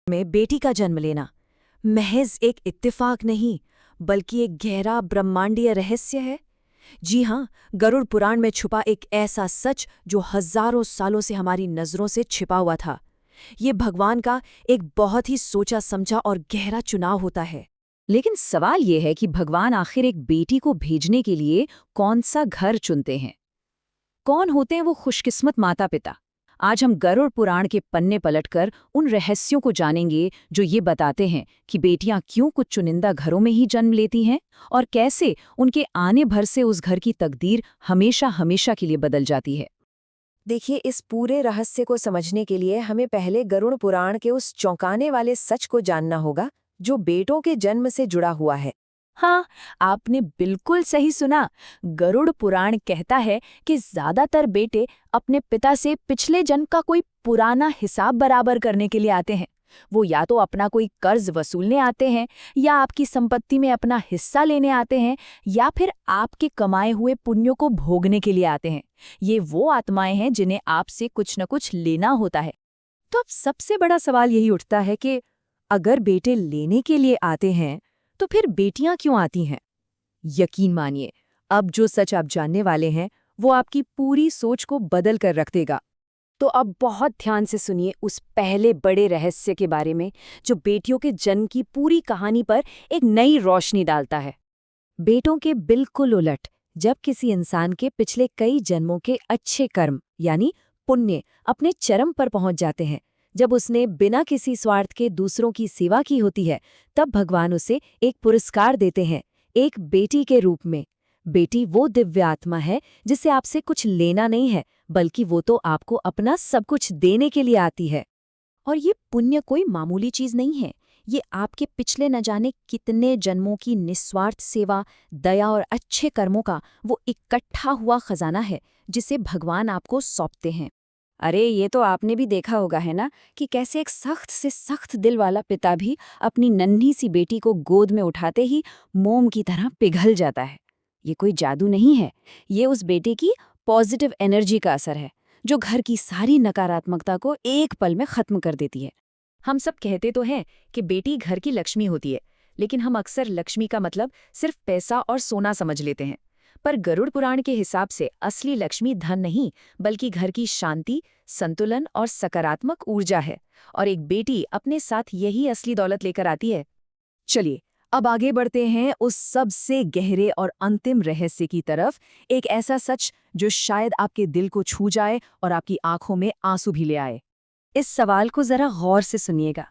में बेटी का जन्म लेना महज एक इत्तेफाक नहीं, बल्कि एक गहरा ब्रह्मांडीय रहस्य है। जी हाँ, गरुड़ पुराण में छुपा एक ऐसा सच जो हजारों सालों से हमारी नजरों से छिपा हुआ था। ये भगवान का एक बहुत ही सोचा समझा और गहरा चुनाव होता है। लेकिन सवाल ये है कि भगवान आखिर एक बेटी को भेजने के लिए कौन सा घर चुनते हैं? कौन होते हैं वो खुशकिस्मत माता पिता? आज हम गरुड़ पुराण के पन्ने पलटकर उन रहस्यों को जानेंगे जो ये बताते हैं कि बेटियां क्यों कुछ चुनिंदा घरों में ही जन्म लेती हैं और कैसे उनके आने भर से उस घर की तकदीर हमेशा हमेशा के लिए बदल जाती है। देखिए, इस पूरे रहस्य को समझने के लिए हमें पहले गरुड़ पुराण के उस चौंकाने वाले सच को जानना होगा जो बेटों के जन्म से जुड़ा हुआ है। हाँ, आपने बिल्कुल सही सुना। गरुड़ पुराण कहता है कि ज्यादातर बेटे अपने पिता से पिछले जन्म का कोई पुराना हिसाब बराबर करने के लिए आते हैं। वो या तो अपना कोई कर्ज वसूलने आते हैं, या आपकी संपत्ति में अपना हिस्सा लेने आते हैं, या फिर आपके कमाए हुए पुण्यों को भोगने के लिए आते हैं। ये वो आत्माएं हैं जिन्हें आपसे कुछ न कुछ लेना होता है। तो अब सबसे बड़ा सवाल यही उठता है कि अगर बेटे लेने के लिए आते हैं तो फिर बेटियां क्यों आती हैं? यकीन मानिए, अब जो सच आप जानने वाले हैं वो आपकी पूरी सोच को बदल कर रख देगा। तो अब बहुत ध्यान से सुनिए उस पहले बड़े रहस्य के बारे में जो बेटियों के जन्म की पूरी कहानी पर एक नई रोशनी डालता है। बेटों के बिल्कुल उलट, जब किसी इंसान के पिछले कई जन्मों के अच्छे कर्म यानी पुण्य अपने चरम पर पहुंच जाते हैं, जब उसने बिना किसी स्वार्थ के दूसरों की सेवा की होती है, तब भगवान उसे एक पुरस्कार देते हैं, एक बेटी के रूप में। बेटी वो दिव्य आत्मा है जिसे आपसे कुछ लेना नहीं है, बल्कि वो तो आपको अपना सब कुछ देने के लिए आती है। और ये पुण्य कोई मामूली चीज नहीं है। ये आपके पिछले न जाने कितने जन्मों की निस्वार्थ सेवा, दया और अच्छे कर्मों का वो इकट्ठा हुआ खजाना है जिसे भगवान आपको सौंपते हैं। अरे, ये तो आपने भी देखा होगा है ना, कि कैसे एक सख्त से सख्त दिल वाला पिता भी अपनी नन्ही सी बेटी को गोद में उठाते ही मोम की तरह पिघल जाता है। ये कोई जादू नहीं है, ये उस बेटे की पॉजिटिव एनर्जी का असर है जो घर की सारी नकारात्मकता को एक पल में खत्म कर देती है। हम सब कहते तो हैं कि बेटी घर की लक्ष्मी होती है, लेकिन हम अक्सर लक्ष्मी का मतलब सिर्फ पैसा और सोना समझ लेते हैं। पर गरुड़ पुराण के हिसाब से असली लक्ष्मी धन नहीं, बल्कि घर की शांति, संतुलन और सकारात्मक ऊर्जा है। और एक बेटी अपने साथ यही असली दौलत लेकर आती है। चलिए, अब आगे बढ़ते हैं उस सबसे गहरे और अंतिम रहस्य की तरफ, एक ऐसा सच जो शायद आपके दिल को छू जाए और आपकी आंखों में आंसू भी ले आए। इस सवाल को जरा गौर से सुनिएगा।